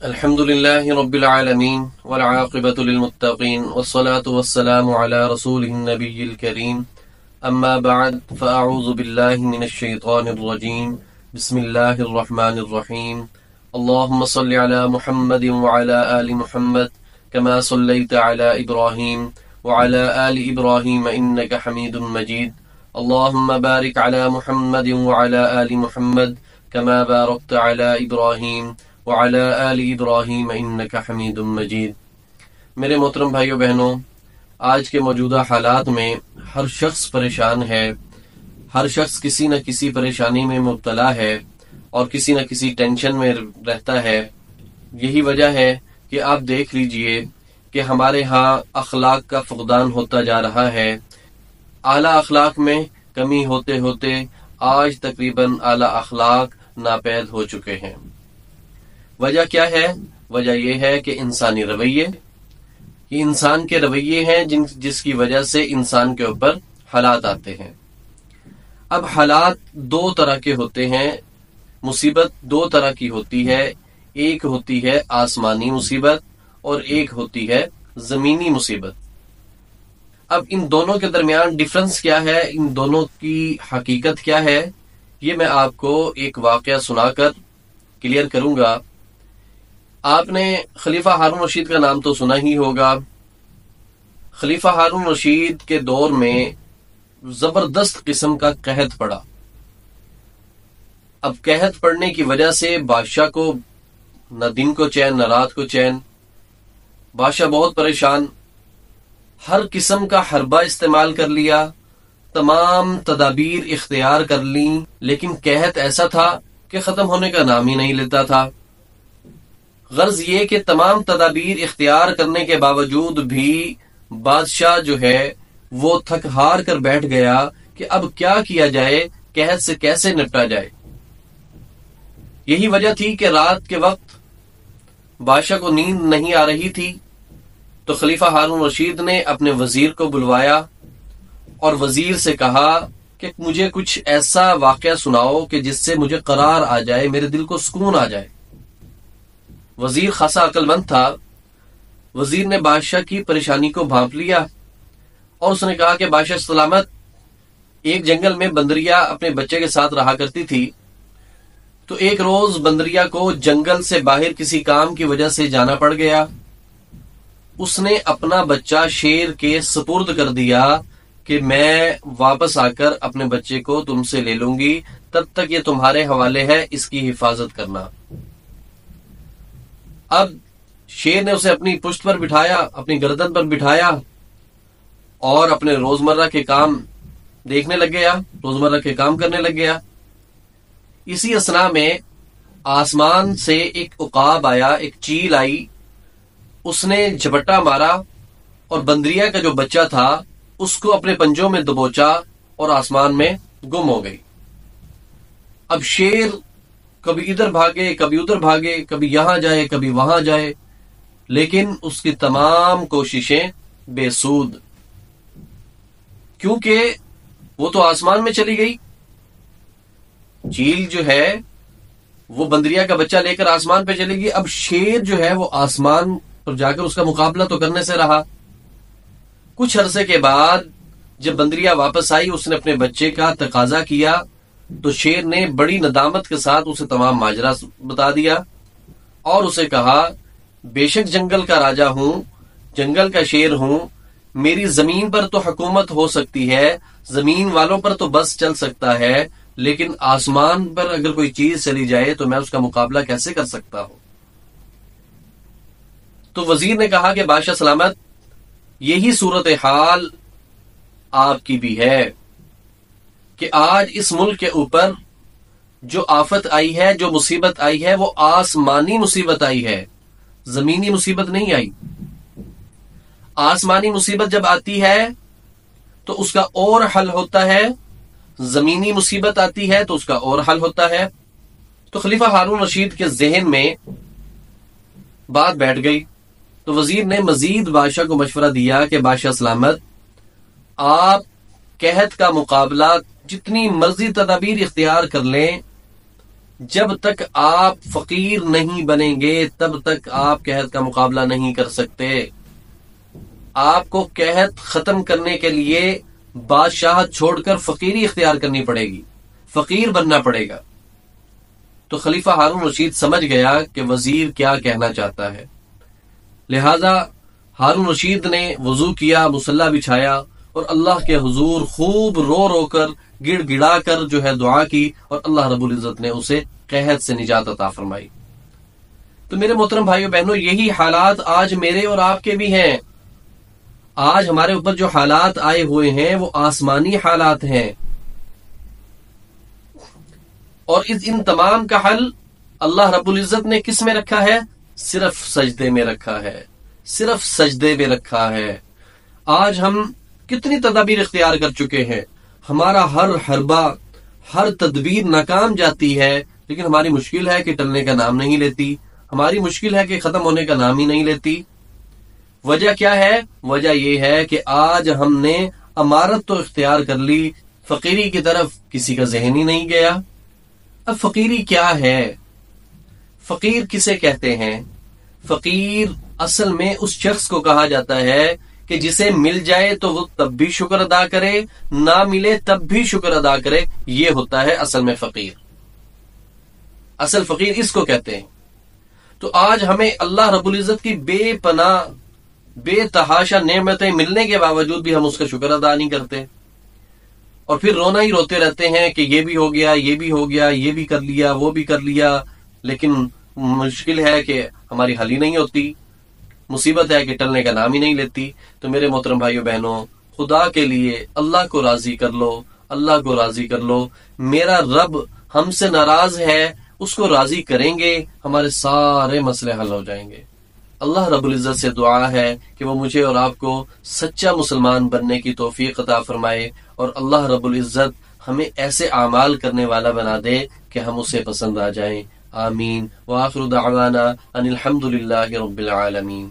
الحمد لله رب العالمين والعاقبة للمتقين والصلاة والسلام على رسول النبي الكريم أما بعد فأعوذ بالله من الشيطان الرجيم بسم الله الرحمن الرحيم اللهم صل على محمد وعلى آل محمد كما صليت على إبراهيم وعلى آل إبراهيم إنك حميد مجيد اللهم بارك على محمد وعلى آل محمد كما باركت على إبراهيم وعلى آل ابراہیم انک حمید مجید۔ میرے محترم بھائیو بہنوں، آج کے موجودہ حالات میں ہر شخص پریشان ہے، ہر شخص کسی نہ کسی پریشانی میں مبتلا ہے اور کسی نہ کسی ٹینشن میں رہتا ہے۔ یہی وجہ ہے کہ آپ دیکھ لیجئے کہ ہمارے ہاں اخلاق کا فقدان ہوتا جا رہا ہے۔ اعلیٰ اخلاق میں کمی ہوتے ہوتے آج تقریباً اعلیٰ اخلاق ناپید ہو چکے ہیں۔ وجہ کیا ہے؟ وجہ یہ ہے کہ انسانی رویے، یہ انسان کے رویے ہیں جس کی وجہ سے انسان کے اوپر حالات آتے ہیں۔ اب حالات دو طرح کے ہوتے ہیں، مصیبت دو طرح کی ہوتی ہے، ایک ہوتی ہے آسمانی مصیبت اور ایک ہوتی ہے زمینی مصیبت۔ اب ان دونوں کے درمیان ڈفرنس کیا ہے، ان دونوں کی حقیقت کیا ہے، یہ میں آپ کو ایک واقعہ سنا کر کلیئر کروں گا۔ آپ نے خلیفہ ہارون رشید کا نام تو سنا ہی ہوگا۔ خلیفہ ہارون رشید کے دور میں زبردست قسم کا قحط پڑا۔ اب قحط پڑنے کی وجہ سے بادشاہ کو نہ دن کو چین نہ رات کو چین، بادشاہ بہت پریشان، ہر قسم کا حربہ استعمال کر لیا، تمام تدابیر اختیار کر لیں، لیکن قحط ایسا تھا کہ ختم ہونے کا نام ہی نہیں لیتا تھا۔ غرض یہ کہ تمام تدابیر اختیار کرنے کے باوجود بھی بادشاہ جو ہے وہ تھک ہار کر بیٹھ گیا کہ اب کیا کیا جائے، قحط سے کیسے نپٹا جائے۔ یہی وجہ تھی کہ رات کے وقت بادشاہ کو نیند نہیں آ رہی تھی، تو خلیفہ ہارون رشید نے اپنے وزیر کو بلوایا اور وزیر سے کہا کہ مجھے کچھ ایسا واقعہ سناؤ کہ جس سے مجھے قرار آ جائے، میرے دل کو سکون آ جائے۔ وزیر خاصا عقل مند تھا، وزیر نے بادشاہ کی پریشانی کو بھانپ لیا اور اس نے کہا کہ بادشاہ سلامت، ایک جنگل میں بندریا اپنے بچے کے ساتھ رہا کرتی تھی، تو ایک روز بندریا کو جنگل سے باہر کسی کام کی وجہ سے جانا پڑ گیا۔ اس نے اپنا بچہ شیر کے سپرد کر دیا کہ میں واپس آ کر اپنے بچے کو تم سے لے لوں گی، تب تک یہ تمہارے حوالے ہے، اس کی حفاظت کرنا۔ اب شیر نے اسے اپنی پشت پر بٹھایا، اپنی گردن پر بٹھایا اور اپنے روزمرہ کے کام دیکھنے لگ گیا، روزمرہ کے کام کرنے لگ گیا۔ اسی اثناء میں آسمان سے ایک عقاب آیا، ایک چیل آئی، اس نے جھپٹا مارا اور بندریا کا جو بچہ تھا اس کو اپنے پنجوں میں دبوچا اور آسمان میں گم ہو گئی۔ اب شیر کبھی ادھر بھاگے، کبھی ادھر بھاگے، کبھی یہاں جائے، کبھی وہاں جائے، لیکن اس کی تمام کوششیں بے سود، کیونکہ وہ تو آسمان میں چلی گئی۔ چیل جو ہے وہ بندریا کا بچہ لے کر آسمان پہ چلے گی، اب شیر جو ہے وہ آسمان پر جا کر اس کا مقابلہ تو کرنے سے رہا۔ کچھ عرصے کے بعد جب بندریا واپس آئی، اس نے اپنے بچے کا تقاضا کیا، تو شیر نے بڑی ندامت کے ساتھ اسے تمام ماجرا بتا دیا اور اسے کہا، بے شک جنگل کا راجا ہوں، جنگل کا شیر ہوں، میری زمین پر تو حکومت ہو سکتی ہے، زمین والوں پر تو بس چل سکتا ہے، لیکن آسمان پر اگر کوئی چیز چلی جائے تو میں اس کا مقابلہ کیسے کر سکتا ہوں۔ تو وزیر نے کہا کہ بادشاہ سلامت، یہی صورتحال آپ کی بھی ہے کہ آج اس ملک کے اوپر جو آفت آئی ہے، جو مصیبت آئی ہے، وہ آسمانی مصیبت آئی ہے، زمینی مصیبت نہیں آئی۔ آسمانی مصیبت جب آتی ہے تو اس کا اور حل ہوتا ہے، زمینی مصیبت آتی ہے تو اس کا اور حل ہوتا ہے۔ تو خلیفہ ہارون رشید کے ذہن میں بات بیٹھ گئی، تو وزیر نے مزید بادشاہ کو مشورہ دیا کہ بادشاہ سلامت، آپ قحط کا مقابلہ جتنی مرضی تدابیر اختیار کر لیں، جب تک آپ فقیر نہیں بنیں گے تب تک آپ قحط کا مقابلہ نہیں کر سکتے. آپ کو قحط ختم کرنے کے لیے بادشاہت چھوڑ کر فقیری اختیار کرنی پڑے گی، فقیر بننا پڑے گا. تو خلیفہ ہارون رشید سمجھ گیا کہ وزیر کیا کہنا چاہتا ہے، لہذا ہارون رشید نے وضو کیا، مصلی بچھایا اور اللہ کے حضور خوب رو رو کر گڑ گڑا کر جو ہے دعا کی، اور اللہ رب العزت نے اسے قحط سے نجات عطا فرمائی. تو میرے محترم بھائیو بہنوں، یہی حالات آج میرے اور آپ کے بھی ہیں. آج ہمارے اوپر جو حالات آئے ہوئے ہیں وہ آسمانی حالات ہیں، اور ان تمام کا حل اللہ رب العزت نے کس میں رکھا ہے؟ صرف سجدے میں رکھا ہے، صرف سجدے میں رکھا ہے. آج ہم کتنی تدابیر اختیار کر چکے ہیں، ہمارا ہر حربہ، ہر تدبیر ناکام جاتی ہے، لیکن ہماری مشکل ہے کہ ٹلنے کا نام نہیں لیتی، ہماری مشکل ہے کہ ختم ہونے کا نام ہی نہیں لیتی. وجہ کیا ہے؟ وجہ یہ ہے کہ آج ہم نے امارت تو اختیار کر لی، فقیری کی طرف کسی کا ذہن ہی نہیں گیا. اب فقیری کیا ہے؟ فقیر کسے کہتے ہیں؟ فقیر اصل میں اس شخص کو کہا جاتا ہے کہ جسے مل جائے تو وہ تب بھی شکر ادا کرے، نہ ملے تب بھی شکر ادا کرے. یہ ہوتا ہے اصل میں فقیر. اصل فقیر اس کو کہتے ہیں. تو آج ہمیں اللہ رب العزت کی بے پناہ بے تحاشا نعمتیں ملنے کے باوجود بھی ہم اس کا شکر ادا نہیں کرتے، اور پھر رونا ہی روتے رہتے ہیں کہ یہ بھی ہو گیا، یہ بھی ہو گیا، یہ بھی کر لیا، وہ بھی کر لیا، لیکن مشکل ہے کہ ہماری حل ہی نہیں ہوتی، مصیبت ہے کہ ٹلنے کا نام ہی نہیں لیتی. تو میرے محترم بھائیو بہنوں، خدا کے لیے اللہ کو راضی کر لو، اللہ کو راضی کر لو. میرا رب ہم سے ناراض ہے، اس کو راضی کریں گے، ہمارے سارے مسئلے حل ہو جائیں گے. اللہ رب العزت سے دعا ہے کہ وہ مجھے اور آپ کو سچا مسلمان بننے کی توفیق عطا فرمائے، اور اللہ رب العزت ہمیں ایسے اعمال کرنے والا بنا دے کہ ہم اسے پسند آ جائیں. آمین. وآخر دعوانا ان الحمد للہ رب العالمین.